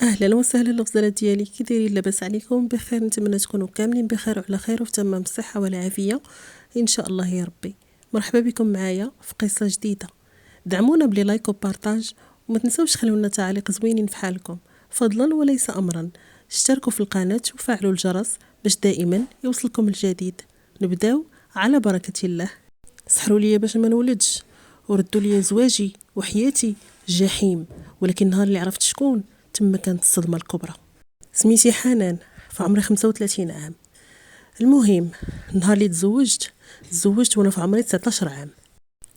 اهلا وسهلا الغزالات ديالي، كي دايرين؟ لاباس عليكم؟ بخير؟ نتمنى تكونوا كاملين بخير وعلى خير وفي تمام الصحه والعافيه ان شاء الله يا ربي. مرحبا بكم معايا في قصه جديده. دعمونا بلي لايك وبارطاج، وما تنسوش خلونا تعاليق زوينين في حالكم، فضلا وليس امرا. اشتركوا في القناه وفعلوا الجرس باش دائما يوصلكم الجديد. نبداو على بركه الله. سحروا لي باش ما نولدش، وردوا لي زواجي وحياتي جحيم، ولكن نهار اللي عرفت شكون تما كانت الصدمه الكبرى. سميتي حنان، في عمري 35 عام. المهم، نهار اللي تزوجت وانا في عمري 19 عام.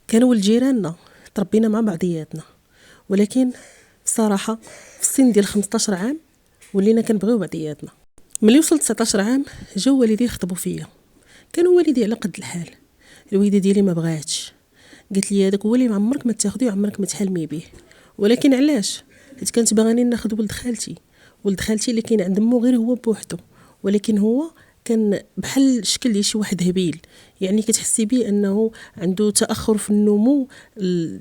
كانوا ولد جيراننا، تربينا مع بعضياتنا، ولكن بصراحه في السن ديال 15 عام ولينا كنبغيو بعضياتنا. ملي وصلت 19 عام جاو والدي يخطبوا فيا. كانوا والدي على قد الحال. الوالده ديالي ما بغاتش، قالت لي هذاك هو اللي عمرك ما تاخديه وعمرك ما تحلمي به. ولكن علاش؟ حيت كانت باغاني ناخذ ولد خالتي اللي كاين عند مو غير هو بوحدو، ولكن هو كان بحال شكل ديال شي واحد هبيل، يعني كتحسي بيه انه عنده تاخر في النمو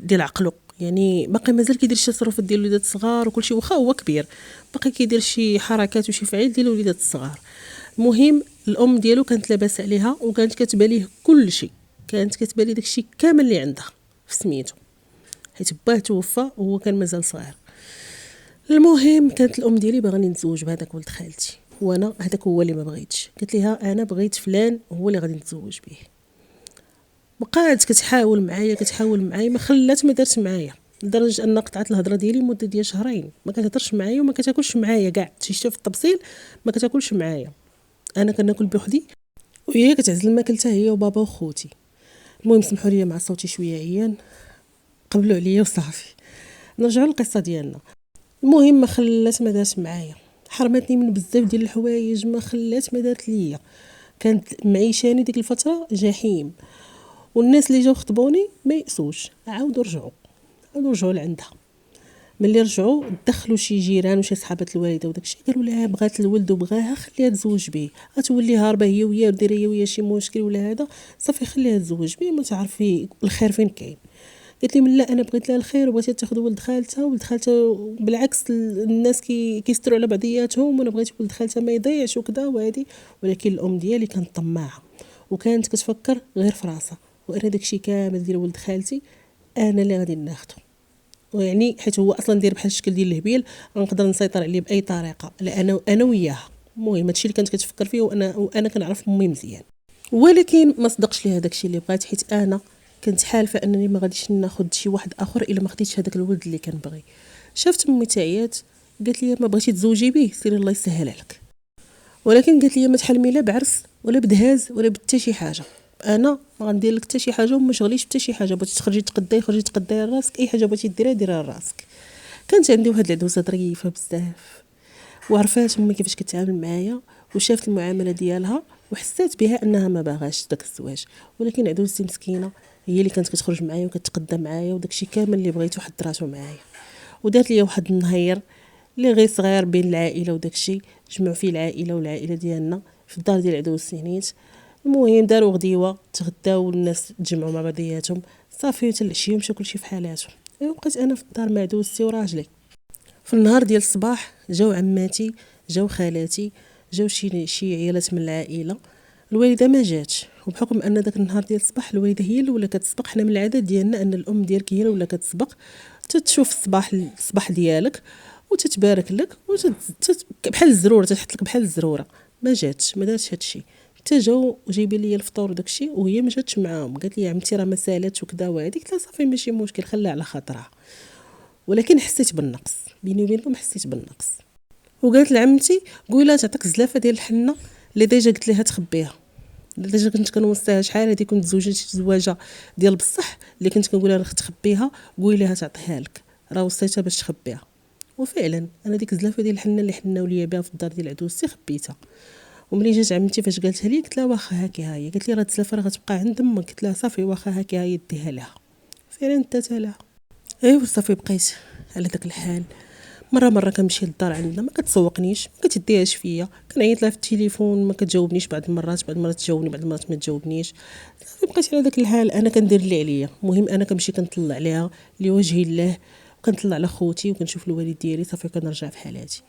ديال عقله، يعني باقي مازال كيدير شي تصرفات ديال الوليدات الصغار وكل شيء، واخا هو كبير باقي كيدير شي حركات وشي فعيل ديال الوليدات الصغار. المهم الام ديالو كانت لاباس عليها وكانت كتبان ليه كل شيء، كانت كتبان ليه داكشي كامل اللي عندها في سميتو، حيت باه توفى وهو كان مازال صغير. المهم كانت الام ديالي باغاني نتزوج بهذاك ولد خالتي، وانا هذاك هو اللي ما بغيتش. قلت لها انا بغيت فلان هو اللي غادي نتزوج به. بقات كتحاول معايا ما خلات ما دارت معايا، لدرجه ان قطعت الهضره ديالي مده ديال شهرين، ما كتهضرش معايا وما كتاكلش معايا كاع، شي في التبصيل ما كتاكلش معايا. انا كناكل بوحدي وهي كتعزل الماكل حتى هي وبابا وخوتي. المهم سمحوا لي مع صوتي شويه عيان، قبلوا عليا وصافي. نرجعوا للقصه ديالنا. المهم ما دارت معايا، حرمتني من بزاف ديال الحوايج، ما دارت ليا. كانت معيشاني ديك الفتره جحيم، والناس اللي جاو خطبوني ما يأسوش، عاودوا رجعوا لعندها. ملي رجعوا دخلوا شي جيران وشي صحابات الوالده وداكشي، قالوا لها بغات الولد وبغاها خليها تزوج به، غتولي هاربه هي وياه وديري هي وياه شي مشكل ولا هذا، صافي خليها تزوج به، ما تعرفي الخير فين كاين. قالت لي من لا، انا بغيت لها الخير وبغيت تاخذ ولد خالتها بالعكس الناس كيستروا على بعضياتهم، وانا بغيت ولد خالتها ما يضيعش وكذا وهذه. ولكن الام ديالي كانت طماعه وكانت كتفكر غير في راسها، وانا داكشي كامل ديال ولد خالتي انا اللي غادي ناخذه، ويعني حيت هو اصلا داير بحال الشكل ديال الهبيل غنقدر نسيطر عليه باي طريقه، لا انا وياها. المهم هادشي اللي كانت كتفكر فيه، وانا كنعرف امي مزيان. ولكن ما صدقش ليها داكشي اللي بغات، حيت انا كنت حالفه انني ما غاديش ناخذ شي واحد اخر الا ما خديتش هذاك الولد اللي كنبغي. شافت امي تعيات، قالت لي ما بغيتي تزوجي به سيري الله يسهل عليك. ولكن قالت لي ما تحلمي لا بعرس ولا بدهاز ولا بتا شي حاجه، انا ما غندير لك حتى شي حاجه وما شغليش بتا شي حاجه. بغيتي تخرجي تقداي خرجي تقداي راسك، اي حاجه بغيتي ديرها لراسك. كانت عندي واحد العدوسه ظريفه بزاف، وعرفات امي كيفاش كتعامل معايا وشافت المعامله ديالها وحسيت بها انها ما باغاش داك الزواج. ولكن عدوزتي مسكينه هي اللي كانت كتخرج معايا وكتقدم معايا وداكشي كامل اللي بغيتو حضراتو معايا. ودات لي واحد النهير اللي غير صغير بين العائله وداكشي، جمعوا فيه العائله والعائله ديالنا في الدار ديال عدو السينيت. المهم داروا غديوه تغداو والناس تجمعوا مع بعضياتهم، صافي حتى العشيه مشى كلشي في حالاتهم. بقيت انا في الدار مع عدوزتي وراجلي. في النهار ديال الصباح جاو عماتي، جاو خالاتي، جاو شي عيالات من العائله. الوالده ما جاتش، وبحكم ان داك النهار ديال الصباح الوالده هي الاولى كتسبق. حنا من العادات ديالنا ان الام ديالك هي الاولى كتسبق، تتشوف الصباح ديالك وتتبارك لك بحال الزروره، تحط لك بحال الزروره. ما جاتش، ما دارتش هادشي. حتى جاو جايبين لي الفطور وداكشي وهي ما جاتش معاهم. قالت لي عمتي راه ما سالاتش وكذا وهذه. قلت لها صافي ماشي مشكل، خليها على خاطرها. ولكن حسيت بالنقص، بيني وبينكم حسيت بالنقص. وقالت لعمتي قولي لها تعطيك زلافه ديال الحنه اللي ديجا قلت لها تخبيها، اللي ديجا كنت كنوصيها شحال هذه، كنت زوجت شي زواجه ديال بصح اللي كنت كنقول لها تخبيها، قولي لها تعطيها لك، راه وصيتها باش تخبيها. وفعلا انا ديك الزلافه ديال الحنه اللي حناو ليا بها في الدار ديال عدوسي خبيتها. وملي جات عمتي فاش قالتها لي قلت لها واخا هاكي ها هي. قالت لي راه الزلافه راه غتبقى عند امك. قلت لها صافي واخا هاكي ها هي ديها لها. فعلا داتها لها. ايوا صافي بقيت على داك الحال. مره كنمشي للدار عندنا ما كتسوقنيش، ما كتديهاش فيا، كنعيط لها في التليفون ما كتجاوبنيش، بعض المرات تجاوبني، بعض المرات ما تجاوبنيش. صافي بقيت على داك الحال. انا كندير اللي عليا. المهم انا كنمشي كنطلع عليها لوجه الله كنطلع لخوتي وكنشوف الوالد ديالي صافي كنرجع في حالاتي.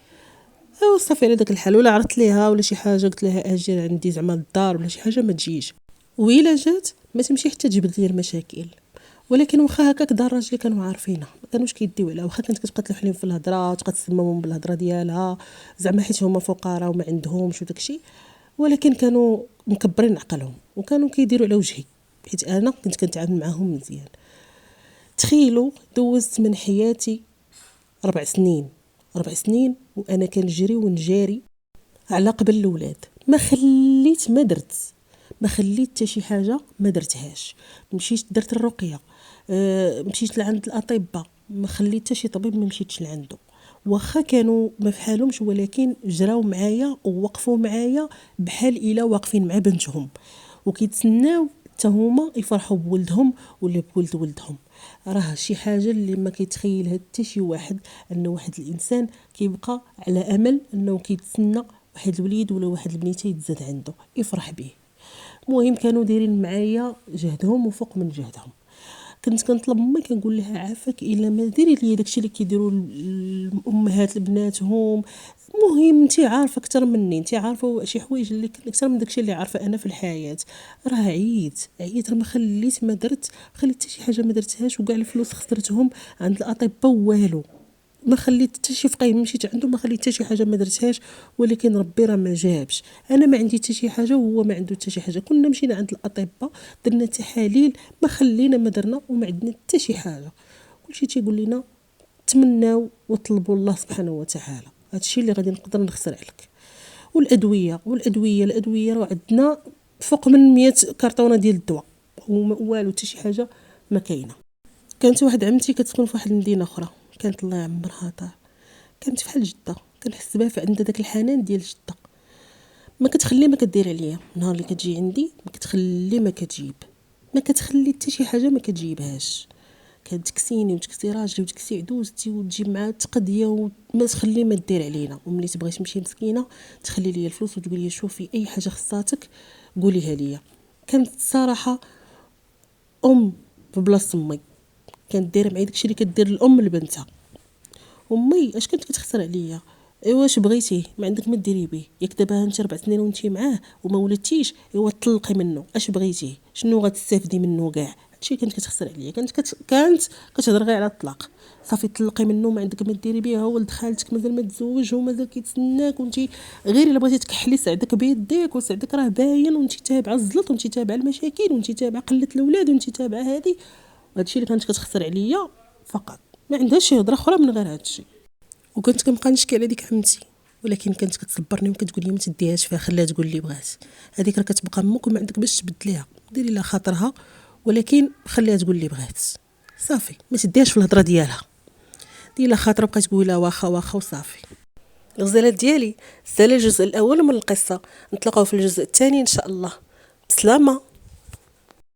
ايوا صافي على داك الحال، ولا عرضت ليها ولا شي حاجه قلت لها اجي عندي زعما للدار ولا شي حاجه ما تجيش، وإلا جات ما تمشي حتى تجبد لي المشاكل. ولكن واخا هكاك دار راجلي كانوا عارفينها، ما كانوش كيديو عليها، واخا كانت كتبقى تلوح لهم في الهضره وتبقى تسممهم بالهضره ديالها زعما حيت هما فقراء وما عندهمش وداكشي، ولكن كانوا مكبرين عقلهم وكانوا كيديروا على وجهي حيت انا كنت كنتعامل معاهم مزيان. تخيلوا دوزت من حياتي 4 سنين، 4 سنين وانا كنجري ونجاري على قبل الاولاد، ما خليت ما درت، ما خليت حتى شي حاجه ما درتهاش. مشيت درت الرقيه، مشيت لعند الاطباء، ما خليت حتى شي طبيب ما مشيتش لعنده، واخا كانوا ما فحالهمش ولكن جراو معايا ووقفوا معايا بحال الا واقفين مع بنتهم، وكيتسناو حتى هما يفرحوا بولدهم ولا بولد ولدهم. راه شي حاجه اللي ما كيتخيلها حتى شي واحد، ان واحد الانسان كيبقى على امل انه كيتسنى واحد الوليد ولا واحد البنيته يتزاد عنده يفرح به. المهم كانوا دايرين معايا جهدهم وفوق من جهدهم. كنت كنطلب امي كنقول لها عافاك الا ما ديري لي داكشي اللي كيديروا الامهات لبناتهم. المهم انت عارفه اكثر مني، انت عارفه شي حوايج اللي اكثر من داكشي اللي عارفه انا في الحياه. راه عييت راه ما خليت ما درت، خليت حتى شي حاجه ما درتهاش، وكاع الفلوس خسرتهم عند الاطباء والو، ما خليت حتى شي فقيه مشيت عنده، ما خليت حتى شي حاجه ما درتهاش. ولكن ربي راه ما جابش، انا ما عندي حتى شي حاجه وهو ما عنده حتى شي حاجه. كنا مشينا عند الاطباء درنا تحاليل، ما خلينا ما درنا وما عندنا حتى شي حاجه. كلشي تيقول لنا تمناو وطلبوا الله سبحانه وتعالى، هادشي اللي غادي نقدر نخسر عليك. الادويه راه عندنا فوق من 100 كرتونه ديال الدواء والو حتى شي حاجه ما كاينه. كانت واحد عمتي كتسكن في واحد المدينه اخرى، كانت الله يعمرها دار، كانت فحال جده، كنحس بها عندها داك الحنان ديال جده، ما كتخلي ما كدير عليا. نهار اللي كتجي عندي ما كتخلي ما كتجيب، ما كتخلي حتى شي حاجه ما كتجيبهاش، كتكسيني وتكسي راجلي وتكسي عدوزتي وتجيب معها تقضيه وما تخلي ما دير علينا. وملي تبغي تمشي مسكينه تخلي لي الفلوس وتقول لي شوفي اي حاجه خصاتك قوليها ليا. كانت الصراحه ام ببلاصه امي، كانت دايره معايا داكشي اللي كدير الام لبنتها. امي اش كنت كتخسر عليا؟ ايوا واش بغيتي ما عندك ما ديري به، ياك دابا انت 4 سنين وانتي معاه وما ولدتيش، ايوا طلقي منه، اش بغيتي شنو غتستافدي منه كاع؟ هادشي كانت كتخسر عليا، كانت كتهضر غير على الطلاق. صافي طلقي منه ما عندك ما ديري به، هو ولد خالتك مازال ما تزوج ومازال كيتسناك، وانتي غير الا بغيتي تكحلي سعدك بيديك، وسعدك راه باين، وانتي تابعه الزلط، وانتي تابعه المشاكل، وانتي تابعه قله الاولاد، وانتي تابعه هذه. هادشي اللي كانت كتخسر عليا فقط، ما عندهاش شي هضره اخرى من غير هادشي. وكنت كنبقى نشكي على ديك عمتي، ولكن كانت كتصبرني وكتقول لي ما تديهاش فيها، خليها تقول لي بغات، هذيك راه كتبقى امك وما عندك باش تبدليها، ديري لها خاطرها ولكن خليها تقول لي بغات. صافي ما تديهاش في الهضره ديالها، ديري لها خاطر بقى تقولها واخا وصافي. الغزالات ديالي، سالا الجزء الاول من القصه، نتلاقاو في الجزء الثاني ان شاء الله. بسلامه.